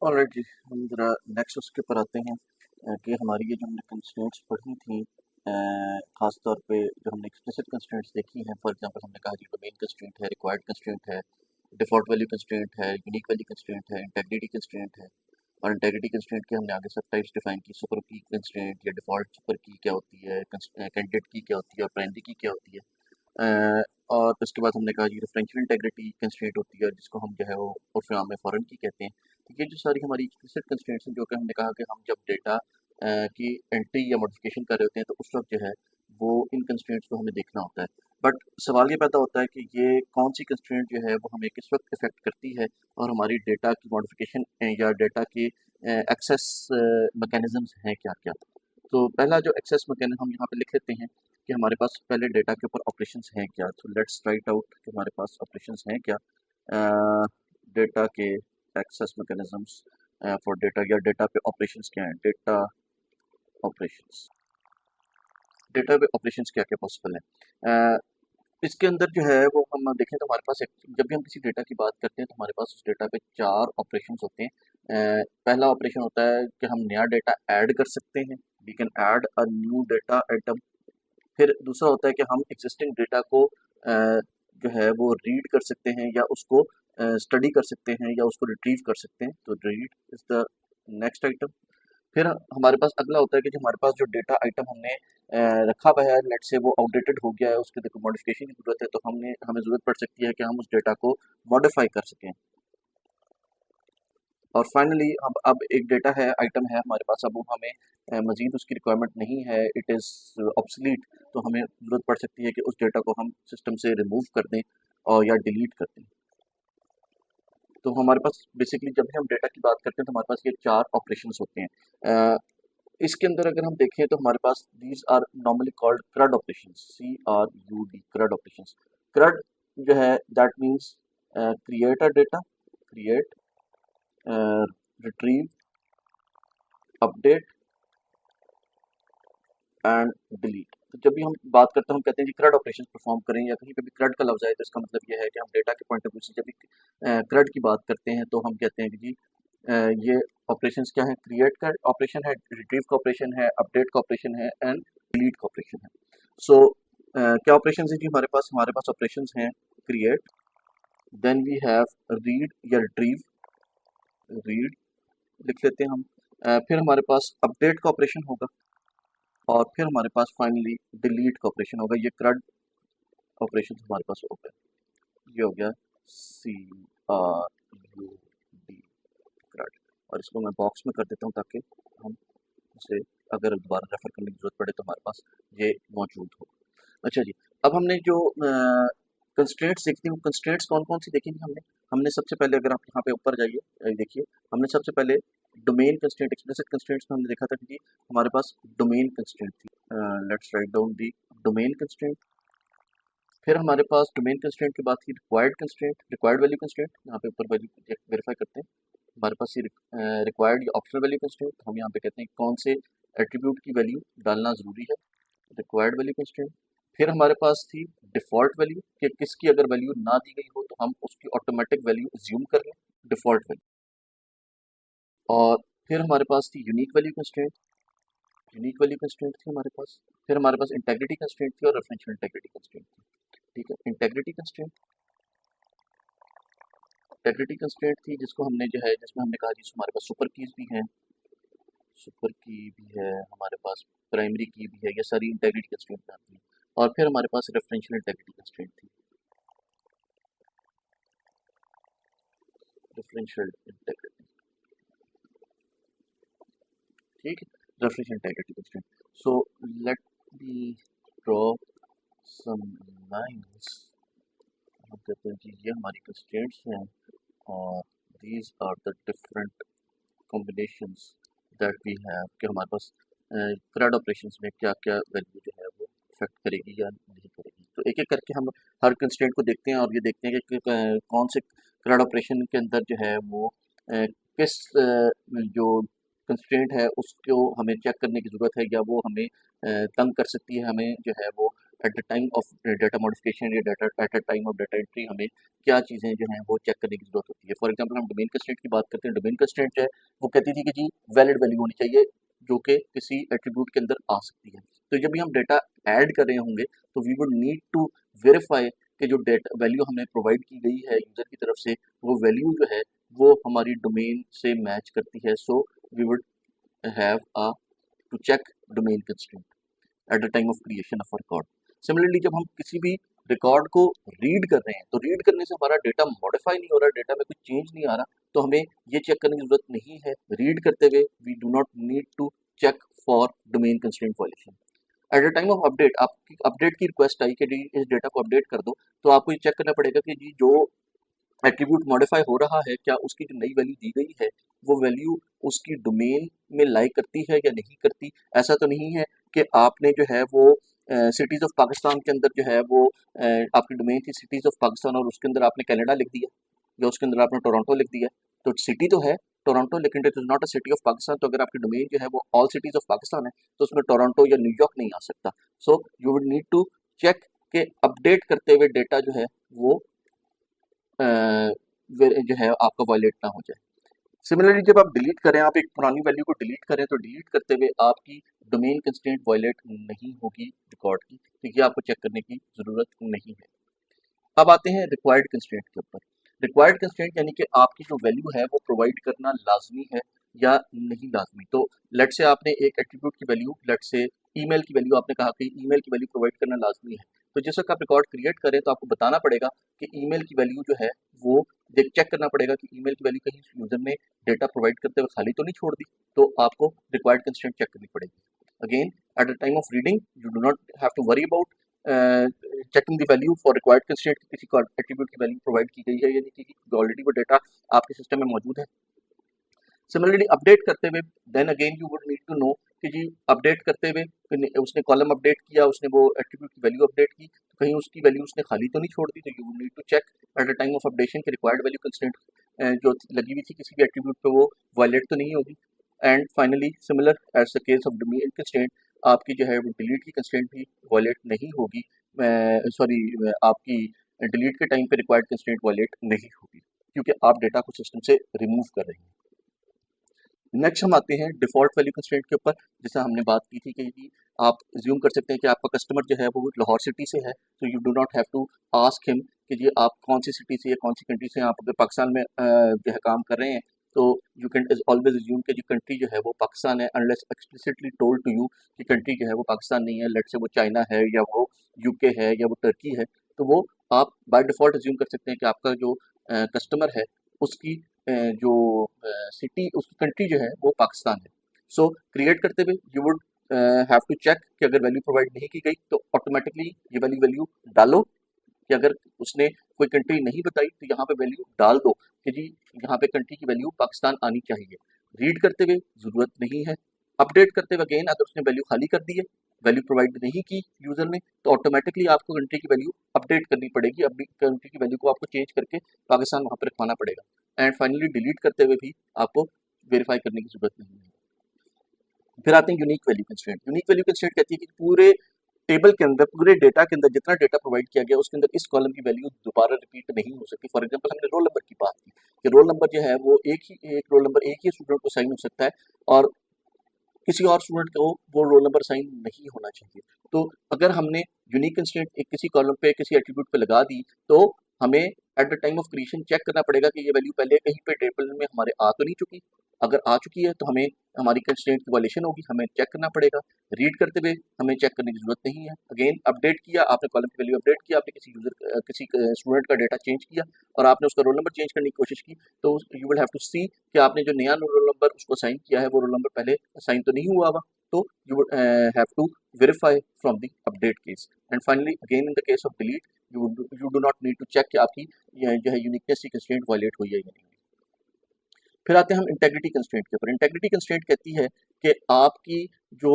Alright जी, हम ज़रा next उसके ऊपर आते हैं कि हमारी ये जो हमने कंस्ट्रेंट्स पढ़ी थी, ख़ास तौर पे जो हमने एक्सप्लिसिट कंस्ट्रेंट्स देखी हैं। फॉर एग्जांपल हमने कहा जी डोमेन कंस्ट्रेंट है, रिक्वायर्ड कंस्ट्रेंट है, डिफ़ॉल्ट वैल्यू कंस्ट्रेंट है, यूनिक वैल्यू कंस्ट्रेंट है, इंटेग्रिटी कंस्ट्रेंट है। और इंटेग्रिटी कंस्ट्रेंट के हमने आगे सब टाइप्स डिफाइन की। सुपर की कंस्ट्रेंट या डिफ़ॉल्ट सुपर की क्या होती है, कैंडिडेट की क्या होती है और प्राइमरी की क्या होती है। अ, और उसके बाद हमने कहा जी रेफरेंशियल इंटेग्रिटी कंस्ट्रेंट होती है, जिसको हम जो है वो उर्फ़ आम में फ़ॉरेन की कहते हैं। तो ये जो सारी हमारी एक्सप्लिसिट कंस्ट्रेंट्स हैं, जो कि हमने कहा कि हम जब डेटा की एंट्री या मॉडिफिकेशन कर रहे होते हैं, तो उस वक्त जो है वो इन कंस्ट्रेंट्स को हमें देखना होता है। बट सवाल ये पैदा होता है कि ये कौन सी कंस्ट्रेंट जो है वो हमें किस वक्त इफेक्ट करती है और हमारी डेटा की मॉडिफिकेशन या डेटा की एक्सेस मैकेनिज्म्स हैं क्या क्या। तो पहला जो एक्सेस मैकेनिज्म हम यहाँ पे लिख लेते हैं कि हमारे पास पहले डेटा के ऊपर ऑपरेशंस हैं क्या। तो लेट्स राइट आउट कि हमारे पास ऑपरेशंस हैं क्या। डेटा के एक्सेस मैकेनिज्म्स फॉर डेटा, या डेटा पे ऑपरेशंस क्या हैं। डेटा ऑपरेशंस, डेटा पे ऑपरेशंस क्या क्या पॉसिबल है। इसके अंदर जो है वो हम देखें तो हमारे पास जब भी हम किसी डेटा की बात करते हैं तो हमारे पास उस डेटा पे चार ऑपरेशंस होते हैं। पहला ऑपरेशन होता है कि हम नया डेटा ऐड कर सकते हैं, we can add a new data item. फिर दूसरा होता है कि हम एग्जिस्टिंग डेटा को जो है वो रीड कर सकते हैं या उसको स्टडी कर सकते हैं या उसको रिट्रीव कर सकते हैं। तो read is the next item. फिर हमारे पास अगला होता है कि जो हमारे पास जो डेटा आइटम हमने रखा हुआ है, लेट से वो आउटडेटेड हो गया है, उसके देखो मॉडिफिकेशन की जरूरत है, तो हमें जरूरत पड़ सकती है कि हम उस डेटा को मॉडिफाई कर सकें। और फाइनली अब एक डेटा है, आइटम है हमारे पास, अब वो हमें मजीद उसकी रिक्वायरमेंट नहीं है, इट इज़ ऑब्सलीट। तो हमें ज़रूरत पड़ सकती है कि उस डेटा को हम सिस्टम से रिमूव कर दें और या डिलीट कर दें। तो हमारे पास बेसिकली जब भी हम डेटा की बात करते हैं तो हमारे पास ये चार ऑपरेशंस होते हैं। इसके अंदर अगर हम देखें तो हमारे पास these are normally called CRUD operations, CRUD, CRUD operations. CRUD जो है that means create a data, create, retrieve, update and delete. तो जब भी हम बात करते हैं, हम कहते हैं कि क्रड ऑपरेशंस परफॉर्म करें, या कहीं पे भी क्रड का लफ्ज़ आए तो इसका मतलब ये है कि हम डेटा के पॉइंट ऑफ व्यू से जब भी क्रड की बात करते हैं तो हम कहते हैं कि जी ये ऑपरेशंस क्या है। क्रिएट का ऑपरेशन है, रिट्रीव का ऑपरेशन है, अपडेट का ऑपरेशन है एंड डिलीट का ऑपरेशन है। सो क्या ऑपरेशन है जी हमारे पास ऑपरेशंस हैं create, then we have read या रिट्रीव, रीड लिख लेते हैं हम। फिर हमारे पास अपडेट का ऑपरेशन होगा और फिर हमारे पास फाइनली डिलीट का ऑपरेशन होगा। ये क्रड ऑपरेशन हमारे पास हो गया, ये हो गया CRUD, क्रड। और इसको मैं बॉक्स में कर देता हूँ ताकि हम इसे अगर दोबारा रेफर करने की जरूरत पड़े तो हमारे पास ये मौजूद हो। अच्छा जी, अब हमने जो कंस्ट्रेंट्स देखी थी, वो कंस्ट्रेंट्स कौन कौन सी देखी थी हमने। हमने सबसे पहले, अगर आप यहाँ पे ऊपर जाइए, देखिए, हमने सबसे पहले डोमेन कंस्ट्रेंट, एक्सप्लिसिट कंस्ट्रेंट्स में हमने देखा था कि हमारे पास डोमेन कंस्ट्रेंट थी। Let's write down the domain constraint. फिर हमारे पास डोमेन कंस्ट्रेंट के बाद थी required constraint, required value constraint. यहाँ पे ऊपर वैल्यू वेरीफाई करते हैं, हमारे पास ये रिक्वायर्ड या ऑप्शनल वैल्यू कंस्ट्रेंट। हम यहाँ पे कहते हैं कौन से एट्रीब्यूट की वैल्यू डालना ज़रूरी है, रिक्वायर्ड वैल्यू कंस्ट्रेंट। फिर हमारे पास थी डिफ़ॉल्ट वैल्यू, कि किसकी अगर वैल्यू ना दी गई हो तो हम उसकी ऑटोमेटिक वैल्यू अज्यूम कर लें, डिफ़ॉल्ट वैल्यू। और फिर हमारे पास थी unique value constraint, unique value constraint थी हमारे पास। फिर हमारे पास इंटेग्रिटी कंस्ट्रेंट थी और रेफरेंशियल इंटेग्रिटी कंस्ट्रेंट थी। ठीक है, इंटेग्रिटी कंस्ट्रेंट, इंटेग्रिटी कंस्ट्रेंट थी जिसको हमने जो है, जिसमें हमने कहा जी हमारे पास सुपर कीज भी हैं, सुपर की भी है हमारे पास, प्राइमरी की भी है, ये सारी इंटेग्रिटी कंस्ट्रेंट में आती है। और फिर हमारे पास रेफरेंशियल इंटेग्रिटी कंस्ट्रेंट थी, रेफरेंशियल इंटेग्रिटी। ठीक है, referential integrity constraint. So let me draw some lines. हम कहते हैं कि ये हमारी कंस्ट्रेंट्स हैं और these are the different combinations that we have, कि हमारे पास क्रड ऑपरेशंस में क्या क्या वैल्यू जो है वो इफेक्ट करेगी या नहीं करेगी। तो एक एक करके हम हर कंस्ट्रेंट को देखते हैं और ये देखते हैं कि कौन से क्रड ऑपरेशन के अंदर जो है वो किस जो कंस्ट्रेंट है उसको हमें चेक करने की ज़रूरत है, या वो हमें तंग कर सकती है, हमें जो है वो at the time of data modification या data at the time of data entry हमें क्या चीज़ें जो हैं वो चेक करने की जरूरत होती है। फॉर एग्जांपल हम डोमेन कंस्ट्रेंट की बात करते हैं। डोमेन कंस्ट्रेंट जो है वो कहती थी कि जी वैलिड वैल्यू होनी चाहिए जो कि किसी एट्रीब्यूट के अंदर आ सकती है। तो जब भी हम डाटा ऐड कर रहे होंगे तो we would need to verify कि जो डेटा वैल्यू हमें प्रोवाइड की गई है यूज़र की तरफ से वो वैल्यू जो है वो हमारी डोमेन से मैच करती है। So we would have a to check domain constraint at the time of creation of record. Similarly जब हम किसी भी रिकॉर्ड को रीड कर रहे हैं तो रीड करने से हमारा डेटा मॉडिफाई नहीं हो रहा, डेटा में कुछ चेंज नहीं आ रहा, तो हमें ये चेक करने की जरूरत नहीं है। रीड करते हुए we do not need to check for domain constraint violation. At the time of update आपकी अपडेट की रिक्वेस्ट आई कि जी इस डेटा को अपडेट कर दो, तो आपको ये चेक करना पड़ेगा कि जी जो एट्रीब्यूट मॉडिफाई हो रहा है क्या उसकी जो नई वैल्यू दी गई है वो वैल्यू उसकी डोमेन में लाई करती है या नहीं करती। ऐसा तो नहीं है कि आपने जो है वो सिटीज़ ऑफ पाकिस्तान के अंदर जो है वो आपकी डोमेन थी सिटीज़ ऑफ पाकिस्तान और उसके अंदर आपने कनाडा लिख दिया या उसके अंदर आपने टोरंटो लिख दिया। तो सिटी तो है टोरंटो लेकिन it is not a city of Pakistan. तो अगर आपकी डोमेन जो है वो ऑल सिटीज़ ऑफ पाकिस्तान है तो उसमें टोरंटो या न्यूयॉर्क नहीं आ सकता। So you would need to check के अपडेट करते हुए डेटा जो है वो जो है आपका वायलेट ना हो जाए। सिमिलरली जब आप डिलीट करें, आप एक पुरानी वैल्यू को डिलीट करें तो डिलीट करते हुए आपकी डोमेन कंस्ट्रेंट वायलेट नहीं होगी रिकॉर्ड की, तो ये आपको चेक करने की ज़रूरत नहीं है। अब आते हैं रिक्वायर्ड कंस्ट्रेंट के ऊपर। रिक्वायर्ड कंस्ट्रेंट यानी कि आपकी जो वैल्यू है वो प्रोवाइड करना लाजमी है या नहीं लाजमी। तो लेट से आपने एक एट्रीब्यूट की वैल्यू, लेट से ईमेल की वैल्यू आपने कहा कि ईमेल की वैल्यू प्रोवाइड करना लाजमी है। तो जिस वक्त आप रिकॉर्ड क्रिएट करें तो आपको बताना पड़ेगा कि ईमेल की वैल्यू जो है वो देख चेक करना पड़ेगा कि ईमेल की वैल्यू कहीं यूजर ने डेटा प्रोवाइड करते हुए खाली तो नहीं छोड़ दी। तो आपको रिक्वायर्ड कंस्ट्रेंट चेक करनी पड़ेगी। Again at the time of reading you do not have to worry about checking the value for required constraint किसी एट्रीब्यूट की वैल्यू प्रोवाइड की गई है या नहीं की गई, ऑलरेडी वो डेटा आपके सिस्टम में मौजूद है। सिमिलरली अपडेट करते हुए then again you would need to know कि जी अपडेट करते हुए उसने कॉलम अपडेट किया, उसने वो एट्रीब्यूट की वैल्यू अपडेट की, तो कहीं उसकी वैल्यू उसने खाली तो नहीं छोड़ दी। तो you would need to check at the time of updation के रिक्वायर्ड वैल्यू कंस्ट्रेंट जो लगी हुई थी किसी भी एट्रीब्यूट पे वो वायलेट तो नहीं होगी। And finally similar as the case of domain constraint आपकी जो है वो डिलीट की कंस्ट्रेंट भी वायलेट नहीं होगी। सॉरी आपकी डिलीट के टाइम पे रिक्वायर्ड कंस्ट्रेंट वायलेट नहीं होगी क्योंकि आप डेटा को सिस्टम से रिमूव कर रहे हैं। नेक्स्ट हम आते हैं डिफ़ॉल्ट वैल्यू कंस्ट्रेंट के ऊपर। जैसे हमने बात की थी कि जी आप अज्यूम कर सकते हैं कि आपका कस्टमर जो है वो लाहौर सिटी से है, तो you do not have to ask him कि जी आप कौन सी सिटी से या कौन सी कंट्री से हैं। आप अगर पाकिस्तान में जो है काम कर रहे हैं तो यू कैन ऑलवेज अज्यूम कि जो कंट्री जो है वो पाकिस्तान है unless explicitly told to you कि कंट्री जो है वो पाकिस्तान नहीं है। लेट से वो चाइना है या वो यूके है या वो टर्की है, तो वो आप बाय डिफ़ॉल्ट अज्यूम कर सकते हैं कि आपका जो कस्टमर है उसकी जो सिटी उसकी कंट्री जो है वो पाकिस्तान है। सो क्रिएट करते हुए you would have to check कि अगर वैल्यू प्रोवाइड नहीं की गई तो ऑटोमेटिकली ये वाली वैल्यू डालो कि अगर उसने कोई कंट्री नहीं बताई तो यहाँ पे वैल्यू डाल दो कि जी यहाँ पे कंट्री की वैल्यू पाकिस्तान आनी चाहिए। रीड करते हुए ज़रूरत नहीं है। अपडेट करते हुए अगेन अगर उसने वैल्यू खाली कर दी है, वैल्यू प्रोवाइड नहीं की यूज़र ने, तो ऑटोमेटिकली आपको कंट्री की वैल्यू अपडेट करनी पड़ेगी। अपनी कंट्री की वैल्यू को आपको चेंज करके पाकिस्तान वहाँ पर रखवाना पड़ेगा। एंड फाइनली डिलीट करते हुए भी आपको वेरीफाई करने की ज़रूरत नहीं है। फिर आते हैं unique value constraint. Unique value constraint कहती है कि पूरे टेबल के अंदर, पूरे डेटा के अंदर जितना डेटा प्रोवाइड किया गया उसके अंदर इस कॉलम की वैल्यू दोबारा रिपीट नहीं हो सकती। फॉर एग्जांपल हमने रोल नंबर की बात की कि रोल नंबर जो है वो एक रोल नंबर एक ही स्टूडेंट को साइन हो सकता है और किसी और स्टूडेंट को वो रोल नंबर साइन नहीं होना चाहिए। तो अगर हमने यूनिक कंस्ट्रेंट एक किसी कॉलम पे किसी एट्रीब्यूट पे लगा दी तो हमें at the time of creation check करना पड़ेगा कि ये वैल्यू पहले कहीं पे टेबल में हमारे आ तो नहीं चुकी। अगर आ चुकी है तो हमें हमारी कंस्ट्रेंट की वायलेशन होगी, हमें चेक करना पड़ेगा। रीड करते हुए हमें चेक करने की जरूरत नहीं है। अगेन अपडेट किया आपने, कॉलम की वैल्यू अपडेट किया आपने, किसी स्टूडेंट का डेटा चेंज किया और आपने उसका रोल नंबर चेंज करने की कोशिश की, तो यू विल हैव टू सी कि आपने जो नया रोल नंबर उसको साइन किया है वो रोल नंबर पहले साइन तो नहीं हुआ हुआ। तो you would have to verify from the update case. And finally again in the case of delete you do not need to check कि आपकी जो है यूनिकनेस की कंस्ट्रेंट वायलेट हुई है या नहीं। फिर आते हैं हम इंटेग्रिटी कंस्ट्रेंट के ऊपर। इंटेग्रिटी कंस्ट्रेंट कहती है कि आपकी जो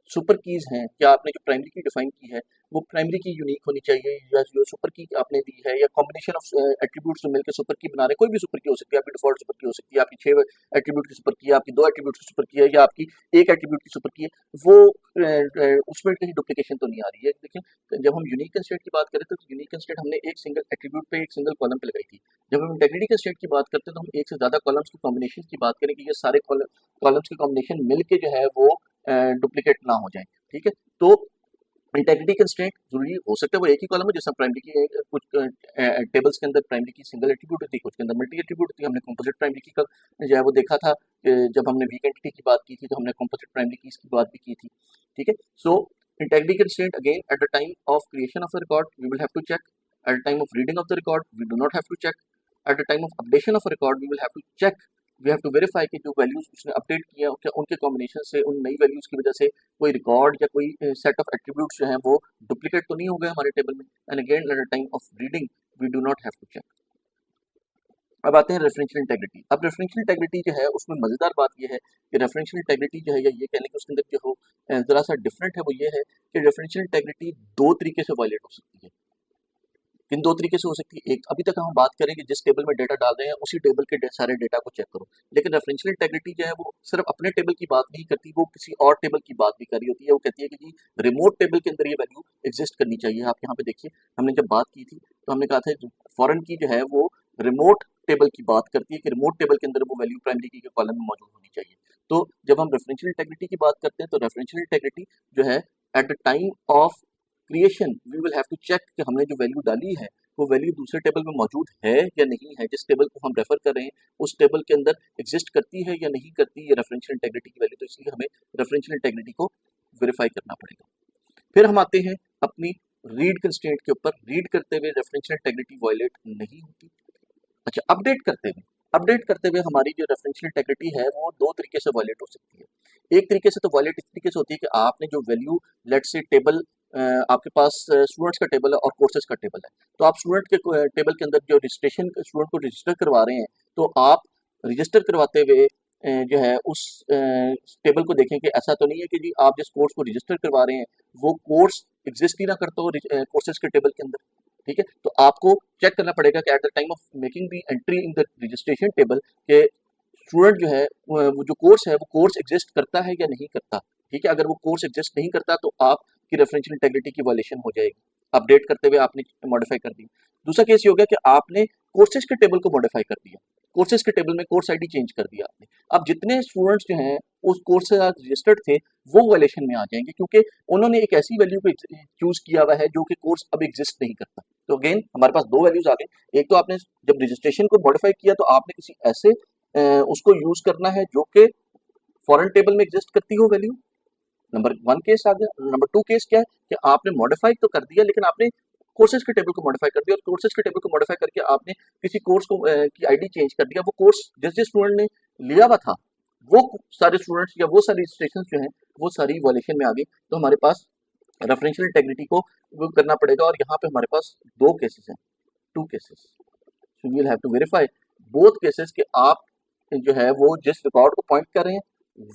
सुपर कीज हैं, क्या आपने जो प्राइमरी की डिफाइन की है वो प्राइमरी की यूनिक होनी चाहिए, या जो सुपर की आपने दी है, या कॉम्बिनेशन ऑफ एट्रीब्यूट्स जो मिलकर सुपर की बना रहे हैं, कोई भी सुपर की हो सकती है, आपकी डिफॉल्ट सुपर की हो सकती है, आपकी 6 एट्रीब्यूट की सुपर की है, आपकी 2 एट्रीब्यूट की सुपर की है, या आपकी एक एट्रीब्यूट की सुपर की है, वो उसमें कहीं डुप्लीकेशन तो नहीं आ रही है। देखिए जब हम यूनिक कंस्ट्रेंट की बात करें तो यूनिक कंस्ट्रेंट हमने एक सिंगल एट्रीब्यूट पे एक सिंगल कॉलम पे लगाई थी। जब हम इंटेग्रिटी कंस्ट्रेंट की बात करते हैं तो हम एक से ज्यादा कॉलम्स की कॉम्बिनेशन की बात करें कि ये सारे कॉलम्स की कॉम्बिनेशन मिलके जो है वो डुप्लीकेट ना हो जाए। ठीक है, तो इंटेग्रिटी कंस्ट्रेंट जरूरी हो सकता है वो एक ही कॉलम है, जैसे प्राइमरी की कुछ टेबल्स के अंदर प्राइमरी की सिंगल एट्रीब्यूट होती है, कुछ के अंदर मल्टी एट्रीब्यूट होती है। हमने कंपोजिट प्राइमरी की का जो है वो देखा था जब हमने वीक एंटिटी की बात की थी, तो हमने कंपोजिट प्राइमरी की इसकी बात भी की थी। ठीक है, so integrity constraint again at the time of creation of the record we will have to check, at the time of reading of the record we do not have to check, at the time of updation of record we will have to check, we have to verify कि जो values उसने update किया क्या उनके combination से, उन नई values की वजह से कोई रिकॉर्ड या कोई सेट ऑफ एट्रीब्यूट्स जो हैं वो डुप्लीकेट तो नहीं हो गए हमारे टेबल में। And again at the time of reading we do not have to check. अब आते हैं रेफरेंशियल इंटेग्रिटी। अब रेफरेंशियल इंटेग्रिटी जो है उसमें मजेदार बात यह है कि रेफरेंशियल इंटेग्रिटी जो है, या ये कह लें कि उसके अंदर जो हो जरा सा डिफरेंट है, वो ये है कि रेफरेंशियल इंटेग्रिटी दो तरीके से वायलेट हो सकती है। किन दो तरीके से हो सकती है? एक, अभी तक हम बात करें कि जिस टेबल में डेटा डाल रहे हैं उसी टेबल के सारे डेटा को चेक करो, लेकिन रेफरेंशियल इंटेग्रिटी जो है वो सिर्फ अपने टेबल की बात नहीं करती, वो किसी और टेबल की बात भी कर रही होती है। वो कहती है कि जी रिमोट टेबल के अंदर ये वैल्यू एग्जिस्ट करनी चाहिए। आप यहाँ पे देखिए, हमने जब बात की थी तो हमने कहा था फॉरेन की जो है वो रिमोट टेबल की बात करती है कि रिमोट टेबल के अंदर वो वैल्यू प्राइमरी की के कॉलम में मौजूद होनी चाहिए। तो जब हम रेफरेंशियल इंटेग्रिटी की बात करते हैं तो रेफरेंशियल इंटेग्रिटी जो है at the time of creation we will have to check कि हमने जो वैल्यू डाली है वो वैल्यू दूसरे टेबल में मौजूद है या नहीं है, जिस टेबल को हम रेफर कर रहे हैं उस टेबल के अंदर एग्जिस्ट करती है या नहीं करती ये रेफरेंशियल इंटेग्रिटी की वैल्यू। तो इसलिए हमें रेफरेंशियल इंटेग्रिटी को वेरीफाई करना पड़ेगा। फिर हम आते हैं अपनी रीड कंस्ट्रेंट के ऊपर। रीड करते हुए रेफरेंशियल इंटेग्रिटी वायलेट नहीं होती। अच्छा, अपडेट करते हुए हमारी जो रेफरेंशियल इंटेग्रिटी है वो दो तरीके से वायलेट हो सकती है। एक तरीके से तो वायलेट इस तरीके से होती है कि आपने जो वैल्यू लेट से टेबल आपके पास स्टूडेंट्स का टेबल है और कोर्सेज का टेबल है, तो आप स्टूडेंट के टेबल के अंदर जो रजिस्ट्रेशन स्टूडेंट को रजिस्टर करवा रहे हैं, तो आप रजिस्टर करवाते हुए जो है उस टेबल को देखें कि ऐसा तो नहीं है कि जी आप जिस कोर्स को रजिस्टर करवा रहे हैं वो कोर्स एग्जिस्ट ही ना करता हो कोर्सेज के टेबल के अंदर। ठीक है, तो आपको चेक करना पड़ेगा कि eight the time of making the entry in the registration table के स्टूडेंट जो है वो जो कोर्स है वो कोर्स एग्जिस्ट करता है या नहीं करता। ठीक है, अगर वो कोर्स एग्जिस्ट नहीं करता तो आपकी रेफरेंशियल इंटेग्रिटी की वायलेशन हो जाएगी। अपडेट करते हुए आपने मॉडिफाई कर दी। दूसरा केस ये हो गया कि आपने कोर्सेज के टेबल को मॉडिफाई कर दिया, कोर्सेज के टेबल में कोर्स आईडी चेंज कर दिया आपने। अब जितने स्टूडेंट्स जो हैं उस कोर्स से रजिस्टर्ड थे वो वायलेशन में आ जाएंगे, क्योंकि उन्होंने एक ऐसी वैल्यू को चूज किया हुआ है जो कि कोर्स अब एग्जिस्ट नहीं करता। तो अगेन हमारे पास दो वैल्यूज आ गए। एक तो आपने जब रजिस्ट्रेशन को मॉडिफाई किया तो आपने किसी ऐसे उसको यूज करना है जो कि फॉरेन टेबल में एग्जिस्ट करती हो वैल्यू। नंबर वन केस आ गया। नंबर टू केस क्या है कि आपने मॉडिफाई तो कर दिया लेकिन आपने कोर्सेज के टेबल को मॉडिफाई कर दिया, और कोर्सेज के टेबल को मॉडिफाई करके आपने किसी कोर्स को की आईडी चेंज कर दिया। वो कोर्स जिस जिस स्टूडेंट ने लिया हुआ था वो सारे स्टूडेंट्स या वो सारी रजिस्ट्रेशन जो हैं वो सारी वॉल्यूशन में आ गई। तो हमारे पास रेफरेंशियल इंटेग्रिटी को वो करना पड़ेगा, और यहाँ पे हमारे पास दो केसेस हैं, two cases. So we will have to verify both cases कि आप जो है वो जिस रिकॉर्ड को पॉइंट कर रहे हैं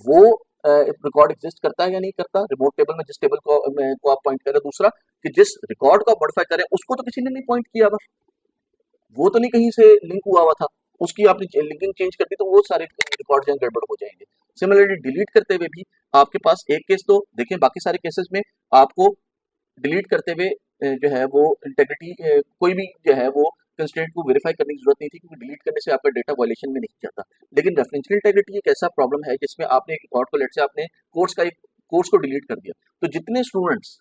वो रिकॉर्ड एग्जिस्ट करता है या नहीं करता रिमोट टेबल में, जिस टेबल को आप पॉइंट कर रहे हैं। दूसरा कि जिस रिकॉर्ड को आप मॉडिफाई कर रहे हैं उसको तो किसी ने नहीं पॉइंट किया हुआ, वो तो नहीं कहीं से लिंक हुआ हुआ था, उसकी आपने लिंकिंग चेंज कर दी तो वो सारे रिकॉर्ड जो गड़बड़ हो जाएंगे। सिमिलरली डिलीट करते हुए भी आपके पास एक केस तो देखें, बाकी सारे केसेस में आपको डिलीट करते हुए जो है वो इंटेग्रिटी कोई भी जो है वो कंस्ट्रेंट को वेरीफाई करने की जरूरत नहीं थी, क्योंकि डिलीट करने से आपका डेटा वायलेशन में नहीं जाता। लेकिन रेफरेंशियल इंटेग्रिटी एक ऐसा प्रॉब्लम है जिसमें आपने एक रिकॉर्ड को लेट से आपने कोर्स को डिलीट कर दिया, तो जितने स्टूडेंट्स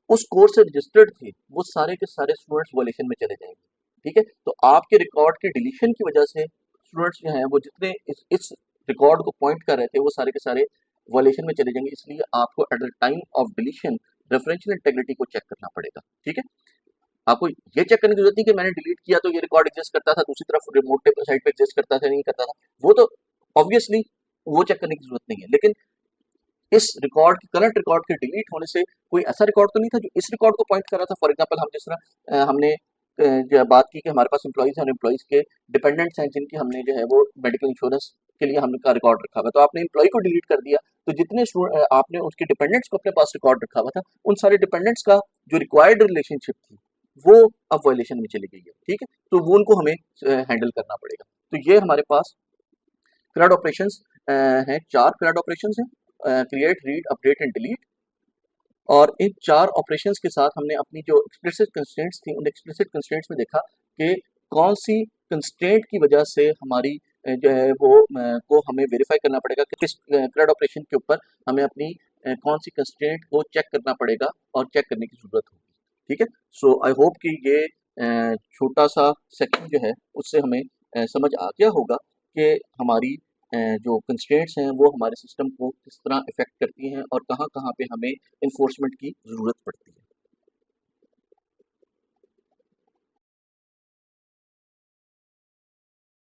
उस कोर्स से रजिस्टर्ड थे वो सारे के सारे स्टूडेंट्स वायलेशन में चले जाएंगे। ठीक है, तो आपके रिकॉर्ड के डिलीशन की वजह से स्टूडेंट्स जो हैं वो जितने इस रिकॉर्ड को पॉइंट कर रहे थे वो सारे के सारे वायलेशन में चले जाएंगे। इसलिए आपको eight the time of deletion referential integrity को चेक करना पड़ेगा। ठीक है, आपको ये चेक करने की जरूरत नहीं कि मैंने डिलीट किया तो ये रिकॉर्ड एग्जिस्ट करता था, दूसरी तरफ रिमोट साइट पे एग्जिस्ट करता था नहीं करता था, वो तो ऑब्वियसली वो चेक करने की जरूरत नहीं है। लेकिन इस रिकॉर्ड के करंट रिकॉर्ड के डिलीट होने से कोई ऐसा रिकॉर्ड तो नहीं था जो इस रिकॉर्ड को पॉइंट कर रहा था। फॉर एग्जांपल हम जिस तरह हमने जो बात की कि हमारे पास एम्प्लॉइज हैं और एम्प्लॉइज के डिपेंडेंट्स हैं जिनकी हमने जो है वो मेडिकल इंश्योरेंस के लिए हमने का रिकॉर्ड रखा हुआ, तो आपने एम्प्लॉय को डिलीट कर दिया, तो जितने आपने उसके डिपेंडेंट्स को अपने पास रिकॉर्ड रखा हुआ था, उन सारे डिपेंडेंट्स का जो रिक्वायर्ड रिलेशनशिप थी वो अब वायलेशन में चली गई है। ठीक है, तो वो उनको हमें हैंडल करना पड़ेगा। तो ये हमारे पास CRUD ऑपरेशंस हैं, 4 CRUD ऑपरेशंस हैं, create, read, update and delete. और इन 4 ऑपरेशंस के साथ हमने अपनी जो एक्सप्लिसिट कंस्ट्रेंट्स थी, उन एक्सप्लिसिट कंस्ट्रेंट्स में देखा कि कौन सी कंस्ट्रेंट की वजह से हमारी जो है वो को हमें वेरीफाई करना पड़ेगा कि किस CRUD ऑपरेशन के ऊपर हमें अपनी कौन सी कंस्ट्रेंट को चेक करना पड़ेगा और चेक करने की ज़रूरत होगी। ठीक है, सो आई होप कि ये छोटा सा सेक्शन जो है उससे हमें समझ आ गया होगा कि हमारी जो कंस्ट्रेंट्स हैं वो हमारे सिस्टम को किस तरह इफ़ेक्ट करती हैं और कहाँ-कहाँ पे हमें एनफोर्समेंट की ज़रूरत पड़ती है।